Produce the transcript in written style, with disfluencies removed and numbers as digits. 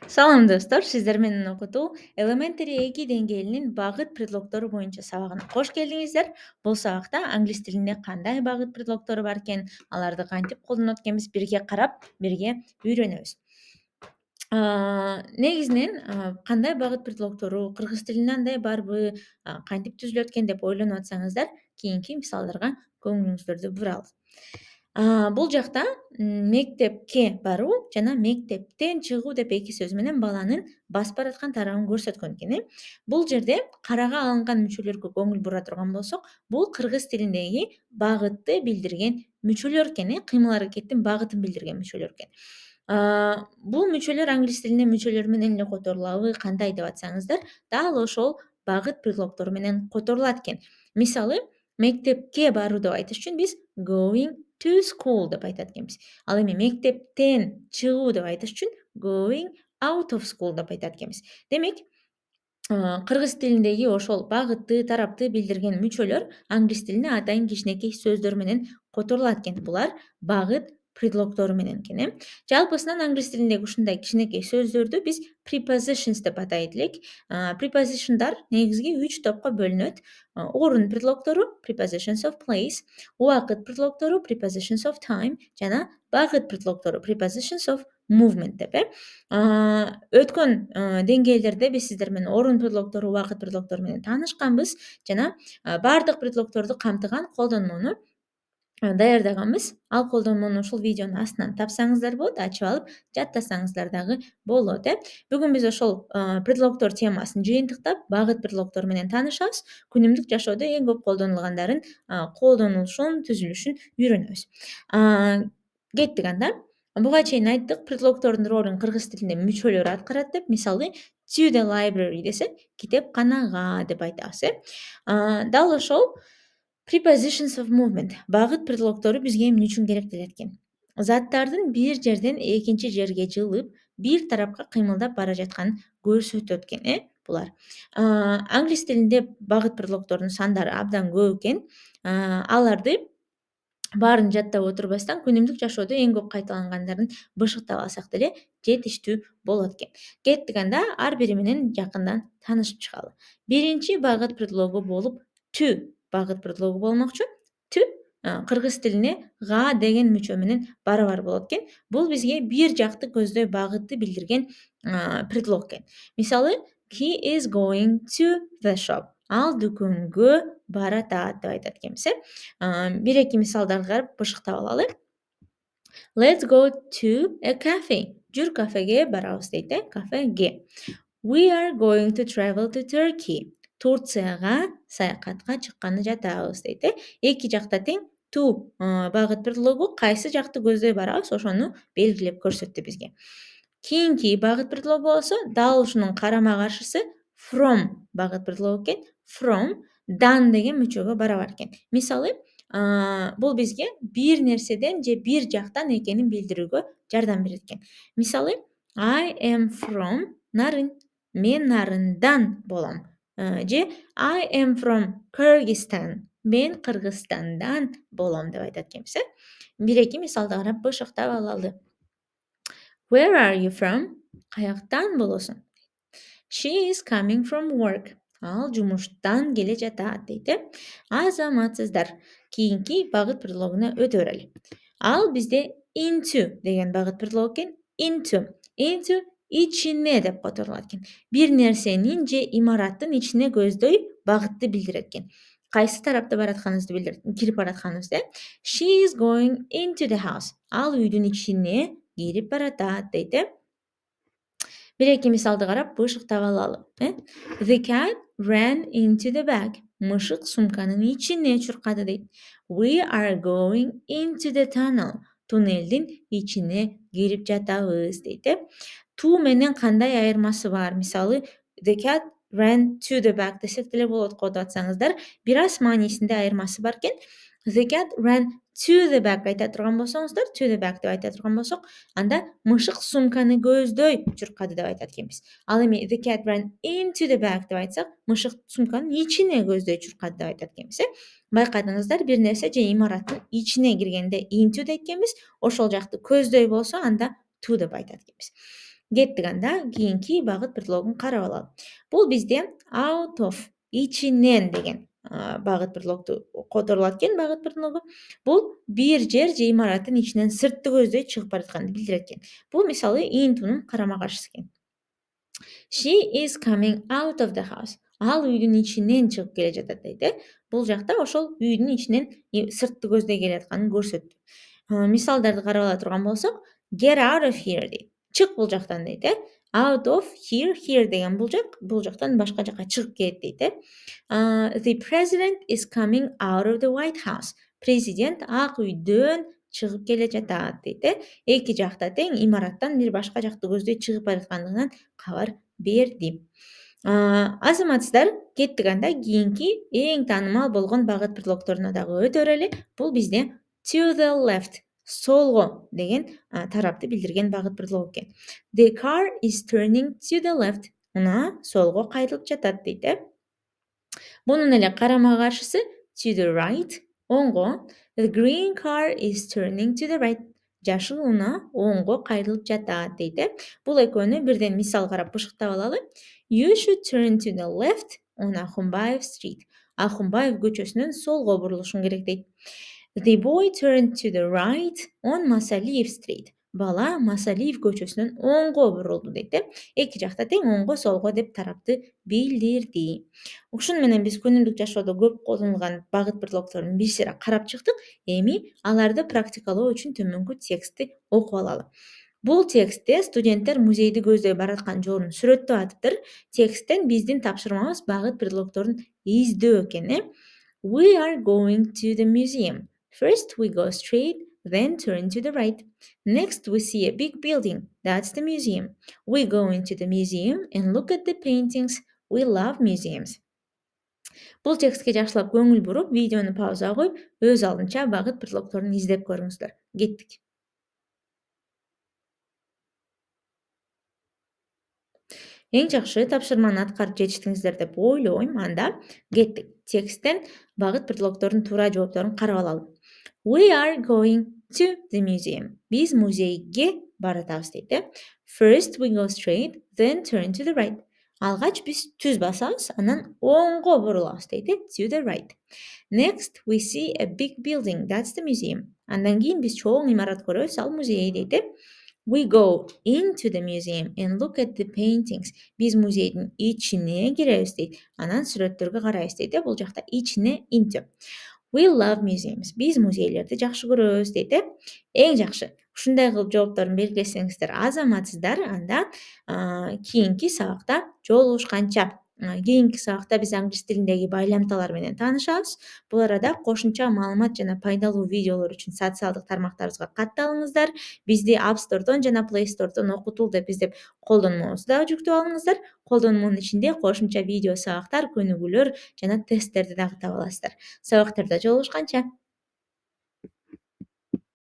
Салам достор, сиздер менен окутуу Elementary 2 деңгээлинин багыт предлогдору боюнча сабагына кош келиңиздер. Бул сабакта англис тилинде кандай багыт предлогдору бар экен, аларды кантип колдонот экенбиз бирге карап, бирге үйрөнөбүз. Негизинен кандай багыт предлогдору кыргыз тилинде андай барбы, кантип түзүлөт экен деп ойлонуп атсаңыздар, кийинки мисалдарга көңүлүңүздөрдү бурабыз. Бул жакта мектепке баруу жана мектептен чыгуу деп эки сөз менен баланын басып бараткан тарабын көрсөткөн экен. Бул жерде карага алынган мүчөлөргө көңүл бура турган болсок, бул кыргыз тилиндеги багытты билдирген мүчөлөр экен, кыймыл аракеттин багытын билдирген мүчөлөр экен. Бул мүчөлөр англис тилинде мүчөлөр менен эле которулабы, кандай деп атсаңыздар, дал ошол багыт предлогдору менен которулат экен. Мисалы, мектепке баруу деп айтыш үчүн биз going to school деп айтат экенбиз. Ал эми мектептен чыгуу деп айтыш үчүн going out of school деп айтат экенбиз. Демек, кыргыз тилиндеги ошол багытты, тарапты билдирген мүчөлөр англис тилинде атайын кичинекей сөздөр менен которулат экен. Булар багыт предлогдору менен экен. Жалпысынан англис тилиндеги ушундай кичинекей сөздөрдү биз prepositions деп атайт элек. Prepositionдар негизги 3 топко бөлүнөт. Орун предлогдору prepositions of place, убакыт предлогдору prepositions of time жана багыт предлогдору prepositions of movement деп. Өткөн деңгээлдерде биз сиздер менен орун предлогдору, убакыт предлогдору менен таанышканбыз жана баардык предлогдорду камтыган колдонмону даярдаганбыз. Ал колдонмону ушул видеонун астынан тапсаңыздар болот, ачып алып жаттасаңыздар дагы болот. Бүгүн биз ошол предлогдор темасын жыйынтыктап, багыт предлогдору менен таанышабыз. Күнүмдүк жашоодо эң көп колдонулгандарын, колдонулушун, түзүлүшүн үйрөнөбүз. Кеттик анда. Буга чейин айттык, предлогдордун ролун кыргыз тилинде мүчөлөр аткарат деп. Мисалы, to the library десек, китепканага деп айтабыз. Дал ошол prepositions of movement, багыт предлогдору бизге эмне үчүн керек делет экен? Заттардын бир жерден экинчи жерге жылып, бир тарапка кыймылдап бара жатканын көрсөтөт экен, булар. Англис тилинде багыт предлогдордун сандары абдан көп экен. Аларды баарын жаттап отурбастан күнүмдүк жашоодо эң көп кайталангандарын бышыктап алсак деле жетиштүү болот экен. Кеттик анда ар бири менен жакындан таанышып чыгалы. Биринчи багыт предлогу болуп to багыт предлогу болмокчу. To кыргыз тилине га деген мүчө менен барабар болот экен. Бул бизге бир жакты көздөй багытты билдирген предлог экен. Мисалы, he is going to the shop. Ал дүкөнгө баратат деп айтат экенбиз. Бир эки мисалдарды карап бышыктап алалы. Let's go to a cafe. Жүр кафеге барабыз дейт, кафеге. We are going to travel to Turkey. Турцияга саякатка чыкканы жатабыз дейт. Эки жакта тең to багыт предлогу кайсы жакты көздөй барабыз, ошону белгилеп көрсөттү бизге. Кийинки багыт предлогу болсо, дал ушунун карама каршысы from багыт предлогу экен. From дан деген мүчөгө барабар экен. Мисалы, бул бизге бир нерседен же бир жактан экенин билдирүүгө жардам берет экен. Мисалы, I am from Нарын. Мен Нарындан болом. Же I am from Kyrgyzstan. Мен Кыргызстандан болом деп айтат экенбиз. Бир эки мисалды карап бышыктап алалы. Where are you from? Каяктан болосуң? She is coming from work. Ал жумуштан келе жатат дейт. Азаматсыздар. Кийинки багыт предлогуна өтө берели. Ал бизде into деген багыт предлог экен. Into ичине деп которулат экен. Бир нерсенин же имараттын ичине көздөй багытты билдирет экен. Кайсы тарапта баратканыбызды билдирет, кирип баратканыбызды. She is going into the house. Ал үйдүн ичине кирип баратат дейт. Бир эки мисалды карап бышыктап алалы. The cat ran into the bag. Мышык сумканын ичине чуркады дейт. We are going into the tunnel. Туннелдин ичине кирип жатабыз дейт. To менен кандай айырмасы бар? Мисалы, the cat ran to the bag десек деле болот го деп атсаңыздар, бир аз маанисинде айырмасы бар экен. The cat ran to the bag айта турган болсоңуздар, to the bag деп айта турган болсок, анда мышык сумканы көздөй чуркады деп айтат экенбиз. Ал эми the cat ran into the bag деп айтсак, мышык сумканын ичине көздөй чуркады деп айтат экенбиз. Байкадыңыздар, бир нерсе же имараттын ичине киргенде into дейт экенбиз, ошол жакты көздөй болсо, анда to деп айтат экенбиз. Кеттик анда кийинки багыт предлогун карап алалы. Бул бизде out of, ичинен деген багыт предлогду которулат экен. Багыт предлогу бул бир жер же имараттын ичинен сыртты көздөй чыгып баратканды билдирет экен. Бул мисалы интунун карама каршысы экен. She is coming out of the house. Ал үйдүн ичинен чыгып келе жатат дейт Бул жакта ошол үйдүн ичинен сыртты көздөй келе атканын көрсөттү. Мисалдарды карап ала турган болсок, get out of here дейт. Чык бул жактан дейт Out of here, here деген бул жактан башка жака чыгып кетет дейт The president is coming out of the White House. Президент ак үйдөн чыгып келе жатат дейт Эки жакта тең имараттан бир башка жакты көздөй чыгып бараткандыгынан кабар берди. Азаматсыздар, кеттик анда кийинки эң таанымал болгон багыт предлогторуна дагы өтө берели. Бул бизде to the left, солго деген тарапты билдирген багыт предлог экен. The car is turning to the left. Унаа солго кайрылып жатат дейт Бунун эле карама каршысы to the right, оңго. The green car is turning to the right. Жашыл унаа оңго кайрылып жатат дейт Бул экөөнү бирден мисал карап бышыктап алалы. You should turn to the left on Ахунбаев Street. Ахунбаев көчөсүнөн солго бурулушуң керек дейт. The boy turned to the right on Масалиев Street. Бала Масалиев көчөсүнөн оңго бурулду дейт Эки жакта тең оңго солго деп тарапты билдирди. Ушуну менен биз күнүмдүк жашоодо көп колдонулган багыт предлогторун бир сыйра карап чыктык. Эми аларды практикалоо үчүн төмөнкү текстти окуп алалы. Бул текстте студенттер музейди көздөй бараткан жолун сүрөттөп атыптыр. Тексттен биздин тапшырмабыз багыт предлогторун издөө экен We are going to the museum. First we go straight, then turn to the right. Next we see a big building. That's the museum. We go into the museum and look at the paintings. We love museums. Бул текстке жакшылап көңүл буруп, видеону паузага коюп, өз алдынча багыт предлогторун издеп көрүңүздөр. Кеттик. Эң жакшы тапшырманы аткарып жетиштиңиздер деп ойлойм. Анда кеттик. Тексттен багыт предлогтордун туура жоопторун карап алалы. We are going to the museum. Биз музейге баратабыз дейт First we go straight, then turn to the right. Алгач биз түз басабыз, анан оңго бурулабыз дейт To the right. Next we see a big building. That's the museum. Андан кийин биз чоң имарат көрөбүз, ал музей дейт We go into the museum and look at the paintings. Биз музейдин ичине киребиз дейт. Анан сүрөттөргө карайбыз дейт Бул жакта ичине into. We love museums. Биз музейлерди жакшы көрөбүз дейт Эң жакшы. Ушундай кылып жоопторун белгилесеңиздер азаматсыздар, анда кийинки сабакта жолугушканча. Кийинки сабакта биз англис тилиндеги байламталар менен таанышабыз. Бул арада кошумча маалымат жана пайдалуу видеолор үчүн социалдык тармактарыбызга катталыңыздар. Бизди App Store'дон жана Play Store'дон окутул деп издеп колдонмобузду дагы жүктөп алыңыздар. Колдонмонун ичинде кошумча видео сабактар, көнүгүүлөр жана тесттерди дагы таба аласыздар. Сабактарда жолугушканча.